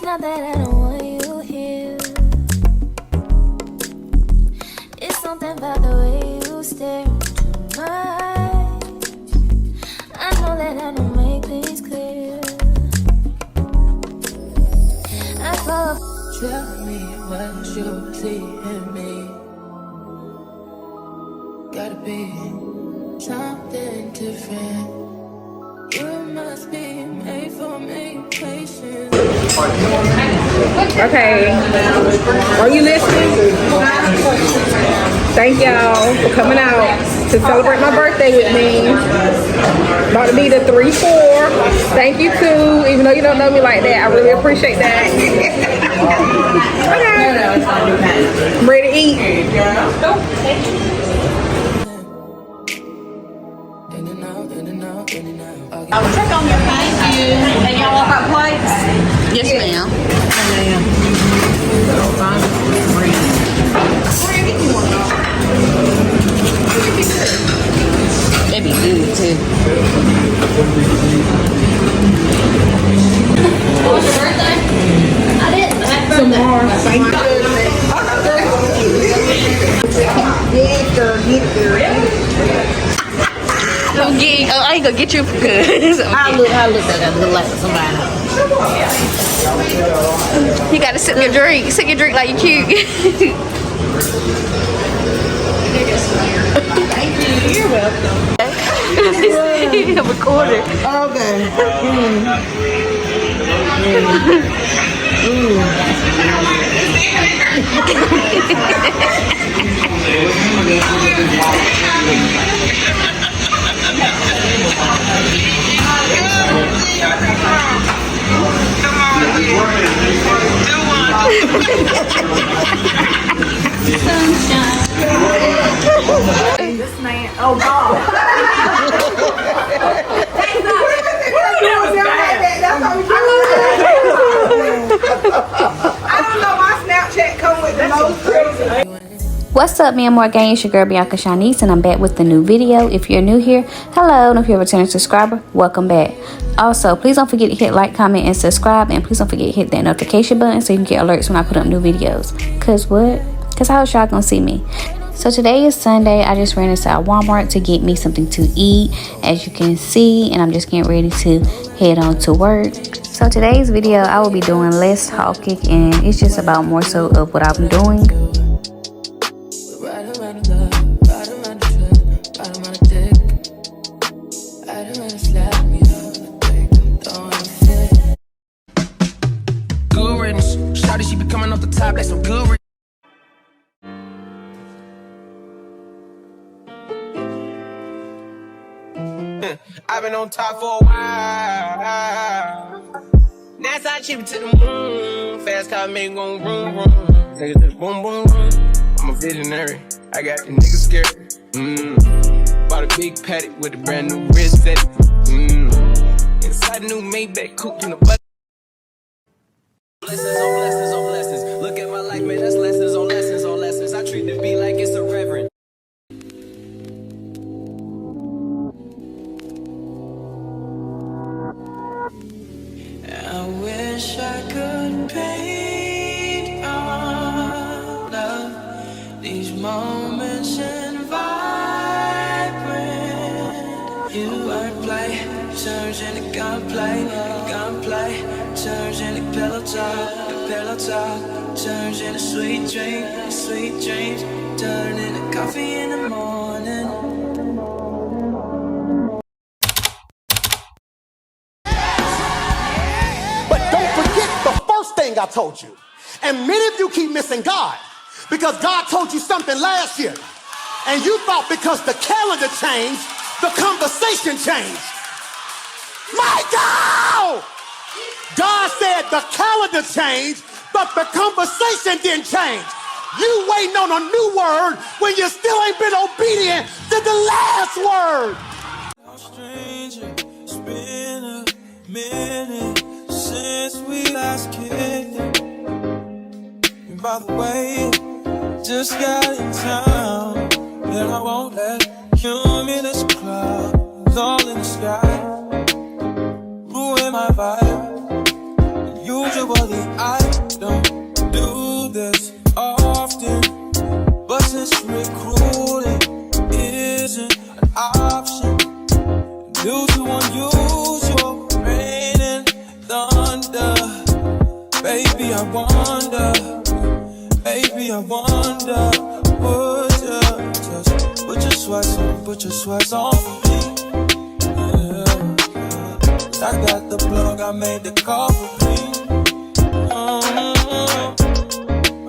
not that I don't want you here. It's something about the way you stare into my eyes. I know that I don't make things clear. I fall. Tell me what you see in me. Gotta be something different. You must be made for me, patience. Okay, are you listening? Thank y'all for coming out to celebrate my birthday with me. About to be the 3-4. Thank you too, even though you don't know me like that. I really appreciate that. Okay, I'm ready to eat. I'll check on your thank you. And y'all want our plates? Yes, ma'am. That'd be good too. What was your birthday? I didn't. Happy birthday. Tomorrow. Thank you. I ain't gonna get you for good. Okay. I look like somebody. You gotta sip your drink. Sip your drink like you cute. Thank you. You're welcome. I'm recording. Okay. This man, oh God. I don't know, my Snapchat come with the most crazy. What's up, man? More gang, it's your girl Bianca SHANICE, and I'm back with the new video. If you're new here, hello, and if you're a returning subscriber, welcome back. Also, please don't forget to hit like, comment, and subscribe, and please don't forget to hit that notification button so you can get alerts when I put up new videos. Cause what? Cause how is y'all gonna see me? So today is Sunday. I just ran inside Walmart to get me something to eat, as you can see, and I'm just getting ready to head on to work. So today's video, I will be doing less talking, and it's just about more so of what I'm doing. Good riddance. Shawty, she be coming off the top like some good riddance. I've been on top for a while. That's how I chip it to the moon. Fast car make gon' room, room. Take it to the boom, boom, room. I'm a visionary. I got the niggas scared. Bought a big paddock with a brand new wrist set. Inside the new Maybach coupe in the butt. Blessings on blessings on blessings. Look at my life, man. That's lessons on lessons on lessons. I treat the beat like it's a reverend. I wish I could paint all of these moments in vibrant. You wordplay turns into gunplay, gunplay turns into pillow talk turns into sweet dreams turn into coffee in the morning. Thing I told you, and many of you keep missing God because God told you something last year and you thought because the calendar changed the conversation changed. Michael, God said the calendar changed but the conversation didn't change. You waiting on a new word when you still ain't been obedient to the last word. Stranger, it's been a minute since we last kicked it. And by the way, just got in town, and I won't let cumulus clouds all in the sky ruin my vibe. And usually I wonder, baby, I wonder, baby, I wonder, would you just put your sweats on me? Yeah. I got the plug, I made the call for me. I'm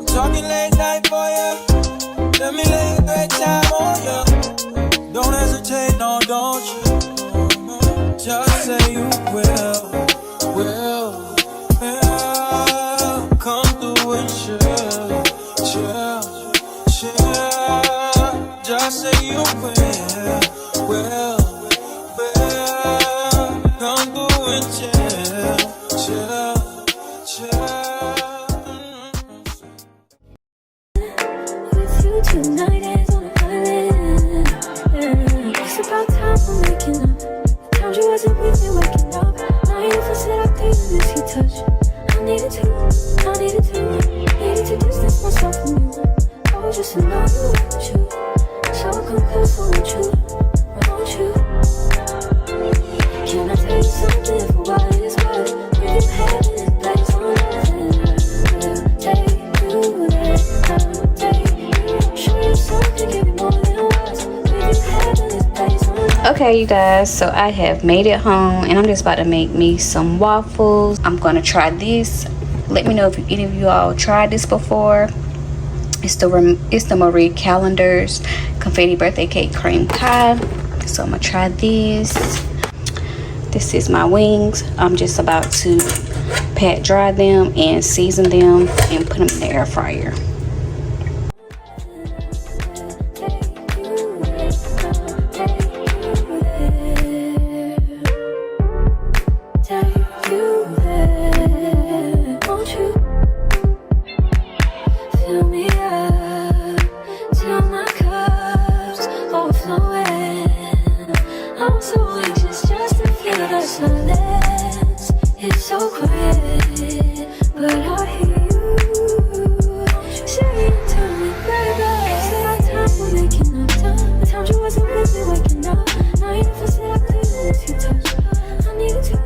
talking late night for ya. Let me lay a great time on ya. Don't hesitate, no, don't you? Just say you will. Come through and chill. Just say you will. Come through and chill. With you tonight is on an island. It's about time for making up. Times you wasn't with me waking up. Now you for said I couldn't miss your touch. I needed to distance myself from you. I was just in love with you. So I come close, won't you? Can I tell you something for what it's worth? With you having this place on earth, I'll take you there. I'll take you. Show you something, give you more than words. With you having this place on earth. Okay, you guys, so I have made it home and I'm just about to make me some waffles. I'm gonna try this. Let me know if any of you all tried this before. It's the Marie Callender's confetti birthday cake cream pie. So I'm gonna try this. This is my wings. I'm just about to pat dry them and season them and put them in the air fryer. It's so quiet, but I hear you saying to me, baby. It's about time we're making up time. The times you wasn't with me waking up. Now you never said I couldn't miss your touch. I needed to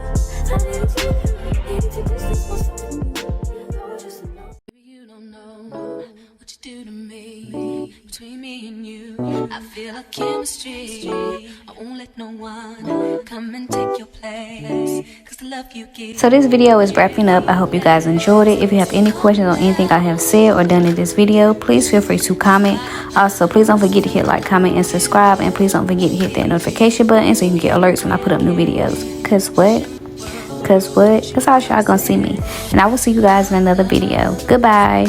distance myself from you. I was just alone. You don't know what you do to me. Between me and you, I feel a chemistry. I won't let no one come and take your place. Cause the love you give. So this video is wrapping up. I hope you guys enjoyed it. If you have any questions on anything I have said or done in this video, please feel free to comment. Also, please don't forget to hit like, comment, and subscribe. And please don't forget to hit that notification button so you can get alerts when I put up new videos. Cause what? That's how y'all gonna see me. And I will see you guys in another video. Goodbye.